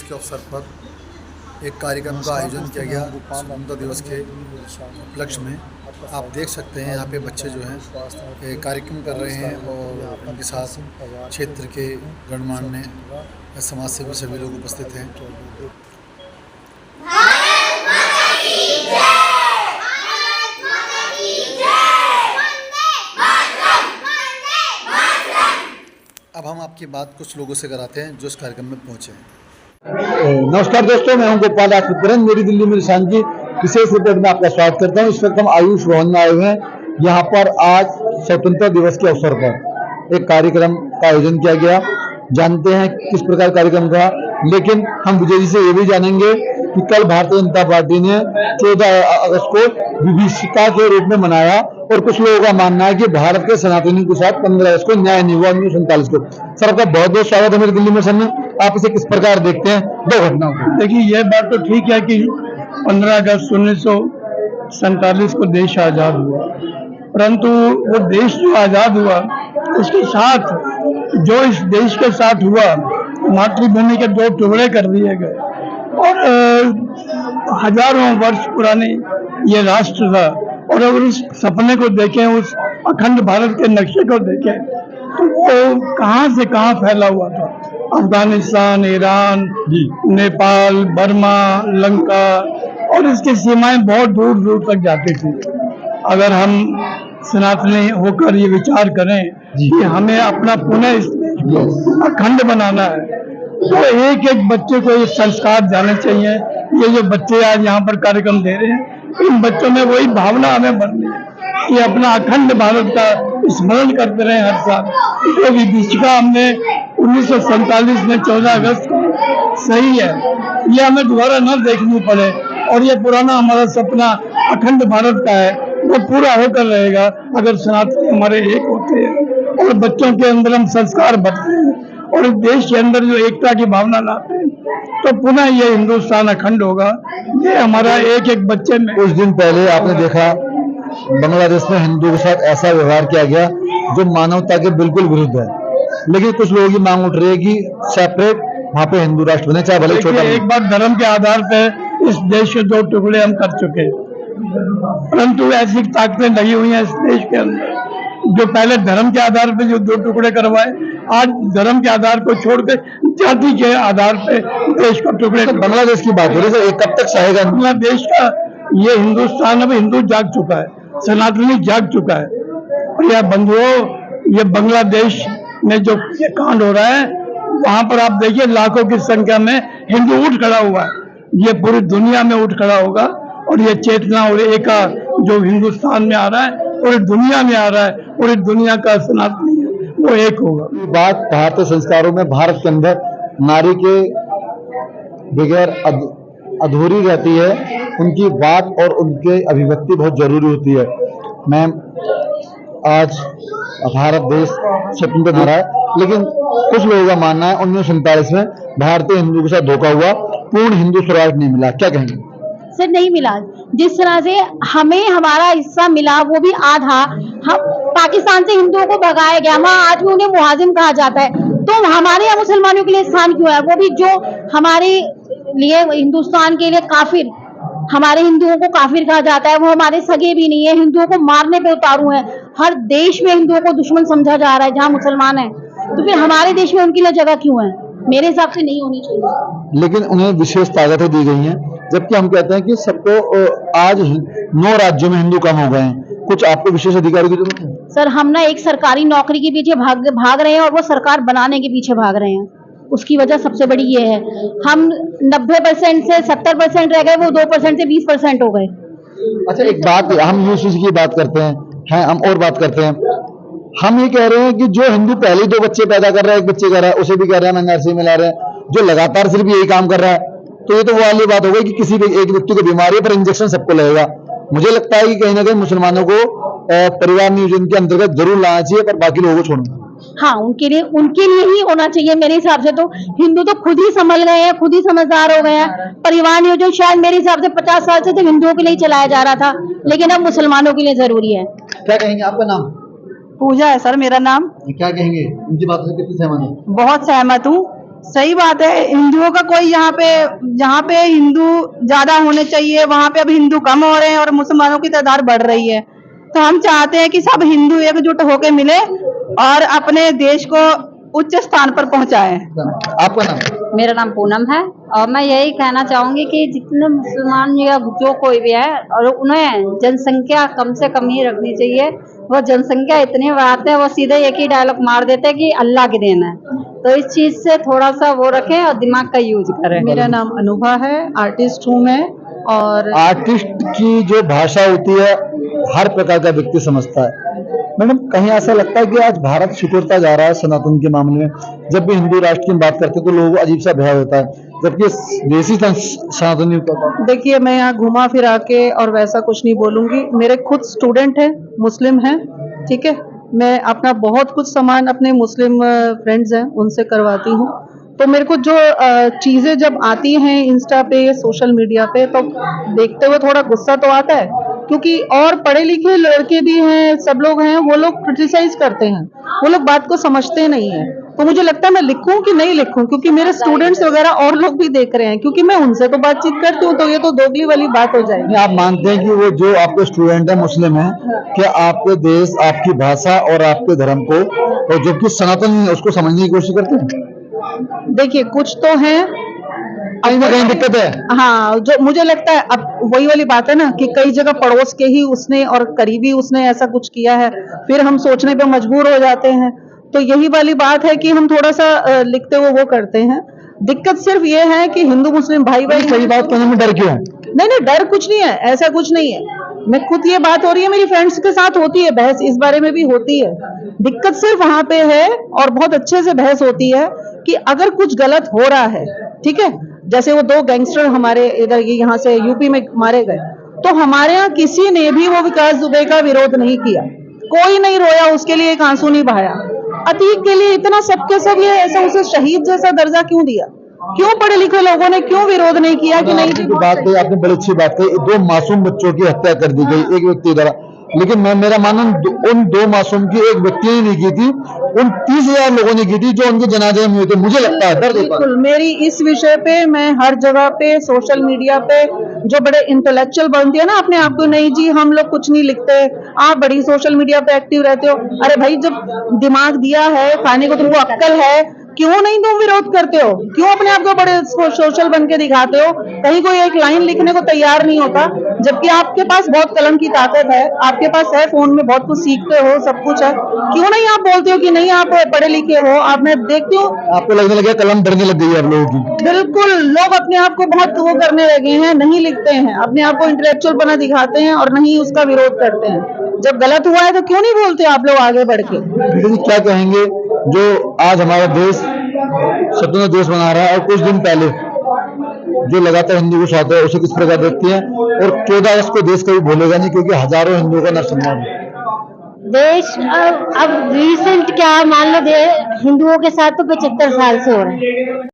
के अवसर पर एक कार्यक्रम का आयोजन किया गया स्वतंत्रता दिवस के उपलक्ष्य में। आप देख सकते हैं यहाँ पे बच्चे जो हैं कार्यक्रम कर रहे हैं और उनके साथ क्षेत्र के गणमान्य समाज सेवी सभी लोग उपस्थित हैं। अब हम आपकी बात कुछ लोगों से कराते हैं जो इस कार्यक्रम में पहुंचे हैं। नमस्कार दोस्तों, मैं हूं गोपाल आशुतरन। मेरी दिल्ली में निशान की विशेष रिपोर्ट में आपका स्वागत करता हूं। इस वक्त हम आयुष भवन में आए हुए हैं। यहां पर आज स्वतंत्रता दिवस के अवसर पर एक कार्यक्रम का आयोजन किया गया। जानते हैं किस प्रकार कार्यक्रम था, लेकिन हम विजय जी से ये भी जानेंगे कि कल भारतीय जनता पार्टी ने 14 अगस्त को विभीषिका के रूप में मनाया और कुछ लोगों का मानना है कि भारत के सनातनियों के साथ 15 अगस्त को न्याय नहीं हुआ 1947 को। सर, आपका बहुत बहुत स्वागत है मेरी दिल्ली में। सर, आप इसे किस प्रकार देखते हैं दो घटनाओं को? देखिए, यह बात तो ठीक है कि 15 अगस्त 1947 को देश आजाद हुआ, परंतु वो देश जो आजाद हुआ इसके साथ जो इस देश के साथ हुआ, मातृभूमि के 2 टुकड़े कर दिए गए और हजारों वर्ष पुराने ये राष्ट्र था। और अगर उस सपने को देखें, उस अखंड भारत के नक्शे को देखें, तो वो कहां से कहां फैला हुआ था। अफगानिस्तान, ईरान, नेपाल, बर्मा, लंका और इसकी सीमाएं बहुत दूर दूर तक जाती थी। अगर हम सनातनी होकर ये विचार करें कि हमें अपना पुनः इस देश को अखंड बनाना है, तो एक एक बच्चे को ये संस्कार जाने चाहिए। ये जो बच्चे आज यहाँ पर कार्यक्रम दे रहे हैं, इन बच्चों में वही भावना हमें बननी है कि अपना अखंड भारत का स्मरण करते रहे हर साल। जो विभीषिका हमने 1947 में 14 अगस्त को, सही है, ये हमें दोबारा न देखनी पड़े और ये पुराना हमारा सपना अखंड भारत का है वो पूरा होकर रहेगा अगर सनातनी हमारे एक होते हैं और बच्चों के अंदर हम संस्कार भरते हैं और देश के अंदर जो एकता की भावना लाते हैं, तो पुनः ये हिंदुस्तान अखंड होगा। ये हमारा एक एक बच्चे में। कुछ दिन पहले आपने देखा बांग्लादेश में हिंदुओं के साथ ऐसा व्यवहार किया गया जो मानवता के बिल्कुल विरुद्ध है, लेकिन कुछ लोगों की मांग उठ रही है कि सेपरेट वहाँ पे हिंदू राष्ट्र बने, चाहे भले छोटा। एक बार धर्म के आधार पे इस देश के 2 टुकड़े हम कर चुके हैं, परंतु ऐसी ताकतें नहीं हुई हैं इस देश के अंदर जो पहले धर्म के आधार पे जो 2 टुकड़े करवाए, आज धर्म के आधार को छोड़कर जाति के आधार पे देश को टुकड़े। बांग्लादेश की बात हो रही है, कब तक सहेगा बांग्लादेश का? ये हिंदुस्तान अब हिंदू जाग चुका है, सनातनी जाग चुका है। और यह बंधुओं, ये बांग्लादेश में जो ये कांड हो रहा है, वहां पर आप देखिए लाखों की संख्या में हिंदू उठ खड़ा हुआ है। ये पूरी दुनिया में उठ खड़ा होगा और ये चेतना और एका जो हिंदुस्तान में आ रहा है, पूरी दुनिया में आ रहा है, पूरी दुनिया का सनातनी है वो एक होगा। बात भारतीय संस्कारों में भारत के अंदर नारी के बगैर अधूरी रहती है। उनकी बात और उनके अभिव्यक्ति बहुत जरूरी होती है। मैम, आज भारत देश स्वतंत्र हो रहा है, लेकिन कुछ लोगों का मानना है 1947 में भारतीय हिंदू के साथ धोखा हुआ, पूर्ण हिंदू स्वराज नहीं मिला। क्या कहेंगे? सर, नहीं मिला। जिस तरह से हमें हमारा हिस्सा मिला वो भी आधा, हम पाकिस्तान से हिंदुओं को भगाया गया, वहाँ आज भी उन्हें मुहाजिम कहा जाता है, तो हमारे यहाँ मुसलमानों के लिए स्थान क्यों है? वो भी जो हमारे लिए हिंदुस्तान के लिए काफिर, हमारे हिंदुओं को काफिर कहा जाता है, वो हमारे सगे भी नहीं है, हिंदुओं को मारने पे उतारू है। हर देश में हिंदुओं को दुश्मन समझा जा रहा है जहाँ मुसलमान है, तो फिर हमारे देश में उनके लिए जगह क्यों है? मेरे हिसाब से नहीं होनी चाहिए। लेकिन उन्हें विशेष ताकतें दी गई हैं, जबकि हम कहते हैं कि सबको आज 9 राज्यों में हिंदू कम हो गए हैं। कुछ आपको विशेष अधिकारी की जरूरत है? सर, हम ना एक सरकारी नौकरी के पीछे भाग रहे हैं और वो सरकार बनाने के पीछे भाग रहे हैं। उसकी वजह सबसे बड़ी ये है, हम 90% से 70% रह गए, वो 2% से 20% हो गए। अच्छा, एक बात, हम यूसीसी की बात करते हैं, हम और बात करते हैं। हम ये कह रहे हैं कि जो हिंदू पहले 2 बच्चे पैदा कर रहा है, 1 बच्चे कर रहा है, उसे भी कह रहे हैं एनआरसी में ला रहे हैं, जो लगातार सिर्फ यही काम कर रहा है, तो ये तो वो वाली बात हो गई कि किसी भी एक व्यक्ति को बीमारी है पर इंजेक्शन सबको लगेगा। मुझे लगता है कि कहीं ना कहीं मुसलमानों को परिवार नियोजन के अंतर्गत जरूर लाना चाहिए, पर बाकी लोगों को छोड़ना। हाँ, उनके लिए ही होना चाहिए मेरे हिसाब से। तो हिंदू तो खुद ही संभल गए हैं, खुद ही समझदार हो गए हैं। परिवार नियोजन शायद मेरे हिसाब से 50 साल से तो हिंदुओं के लिए चलाया जा रहा था, लेकिन अब मुसलमानों के लिए जरूरी है। क्या कहेंगे? आपका नाम? पूजा है सर मेरा नाम। क्या कहेंगे? उनकी बातों से कितनी सहमत है? बहुत सहमत हूँ। सही बात है। हिंदुओं का कोई यहाँ पे, जहाँ पे हिंदू ज्यादा होने चाहिए वहाँ पे अब हिंदू कम हो रहे हैं और मुसलमानों की तादाद बढ़ रही है। तो हम चाहते हैं कि सब हिंदू एकजुट होकर मिले और अपने देश को उच्च स्थान पर पहुंचाएं। आपका नाम? मेरा नाम पूनम है और मैं यही कहना चाहूंगी कि जितने मुसलमान या जो कोई भी है और उन्हें जनसंख्या कम से कम ही रखनी चाहिए। वो जनसंख्या इतनी बढ़ाते हैं, वो सीधे एक ही डायलॉग मार देते हैं कि अल्लाह की देन है। तो इस चीज से थोड़ा सा वो रखें और दिमाग का यूज करें। मेरा नाम अनुभा है, आर्टिस्ट हूँ मैं। और आर्टिस्ट की जो भाषा होती है हर प्रकार का व्यक्ति समझता है। मैडम, कहीं ऐसा लगता है कि आज भारत सिकुड़ता जा रहा है सनातन के मामले में? जब भी हिंदू राष्ट्र की बात करते हैं तो लोगों को अजीब सा भय होता है, जबकि देसी सनातनी होता। देखिए, मैं यहाँ घुमा फिरा के और वैसा कुछ नहीं बोलूंगी। मेरे खुद स्टूडेंट हैं, मुस्लिम हैं, ठीक है। मैं अपना बहुत कुछ सामान अपने मुस्लिम फ्रेंड्स हैं उनसे करवाती हूँ। तो मेरे को जो चीजें जब आती हैं इंस्टा पे, सोशल मीडिया पे, तो देखते हुए थोड़ा गुस्सा तो आता है, क्योंकि और पढ़े लिखे लड़के भी हैं, सब लोग हैं, वो लोग क्रिटिसाइज करते हैं, वो लोग बात को समझते नहीं है। तो मुझे लगता है मैं लिखूं कि नहीं लिखूं, क्योंकि मेरे स्टूडेंट्स वगैरह और लोग भी देख रहे हैं, क्योंकि मैं उनसे तो बातचीत करती हूँ, तो ये तो दोगली वाली बात हो जाएगी। आप मानते हैं कि वो जो आपके स्टूडेंट है मुस्लिम है, क्या आपके देश, आपकी भाषा और आपके धर्म को, और जो कि सनातन है उसको समझने की कोशिश करते हैं? देखिए, कुछ तो हैं, कहीं ना कहीं दिक्कत है। हाँ, जो मुझे लगता है, अब वही वाली बात है ना कि कई जगह पड़ोस के ही उसने और करीबी उसने ऐसा कुछ किया है, फिर हम सोचने पे मजबूर हो जाते हैं। तो यही वाली बात है कि हम थोड़ा सा लिखते हुए वो करते हैं। दिक्कत सिर्फ ये है कि हिंदू मुस्लिम भाई भाई सही बात कहने में डर क्यों है? नहीं, डर कुछ नहीं है, ऐसा कुछ नहीं है। मैं खुद, ये बात हो रही है, मेरी फ्रेंड्स के साथ होती है बहस, इस बारे में भी होती है। दिक्कत सिर्फ वहां पे है, और बहुत अच्छे से बहस होती है कि अगर कुछ गलत हो रहा है, ठीक है, जैसे वो 2 गैंगस्टर हमारे इधर यहाँ से यूपी में मारे गए, तो हमारे यहाँ किसी ने भी वो विकास दुबे का विरोध नहीं किया, कोई नहीं रोया, उसके लिए एक आंसू नहीं बहाया। अतीक के लिए इतना सबके सब ये ऐसा उसे शहीद जैसा दर्जा क्यों दिया? क्यों पढ़े लिखे लोगों ने क्यों विरोध नहीं किया कि नहीं? बात कही आपने, बड़ी अच्छी बात कही। 2 मासूम बच्चों की हत्या कर दी गई, एक व्यक्ति द्वारा, लेकिन मेरा मानना उन 2 मासूम की एक व्यक्ति ने नहीं की थी, उन 30,000 लोगों ने की थी जो उनके जनाजे में हुए थे। मुझे लगता है दर्द होता है। बिल्कुल, मेरी इस विषय पे मैं हर जगह पे, सोशल मीडिया पे, जो बड़े इंटेलेक्चुअल बनती है ना अपने आप को, नहीं जी हम लोग कुछ नहीं लिखते, आप बड़ी सोशल मीडिया पे एक्टिव रहते हो। अरे भाई, जब दिमाग दिया है, खाने को तुमको अक्कल है, क्यों नहीं तुम विरोध करते हो? क्यों अपने आप को बड़े सोशल बन के दिखाते हो? कहीं कोई एक लाइन लिखने को तैयार नहीं होता, जबकि आपके पास बहुत कलम की ताकत है, आपके पास है, फोन में बहुत कुछ सीखते हो, सब कुछ है। क्यों नहीं आप बोलते हो कि नहीं आप पढ़े लिखे हो? आप, मैं देखती हूँ, आपको लगने लगा कलम डरने लग गई है आप लोगों की। बिल्कुल, लोग अपने आप को बहुत वो करने लगे हैं, नहीं लिखते हैं, अपने आप को इंटेलेक्चुअल बना दिखाते हैं और नहीं उसका विरोध करते हैं। जब गलत हुआ है तो क्यों नहीं बोलते आप लोग आगे बढ़ के? क्या कहेंगे जो आज हमारा देश स्वतंत्र देश बना रहा है, और कुछ दिन पहले जो लगातार हिंदू को चाहते हैं उसे किस प्रकार देखती हैं? और 14 अगस्त को देश कभी भूलेगा नहीं, क्योंकि हजारों हिंदुओं का नरसंहार है। देश अब रिसेंट क्या मान लो, हिंदुओं के साथ तो 75 साल से हो रहा है।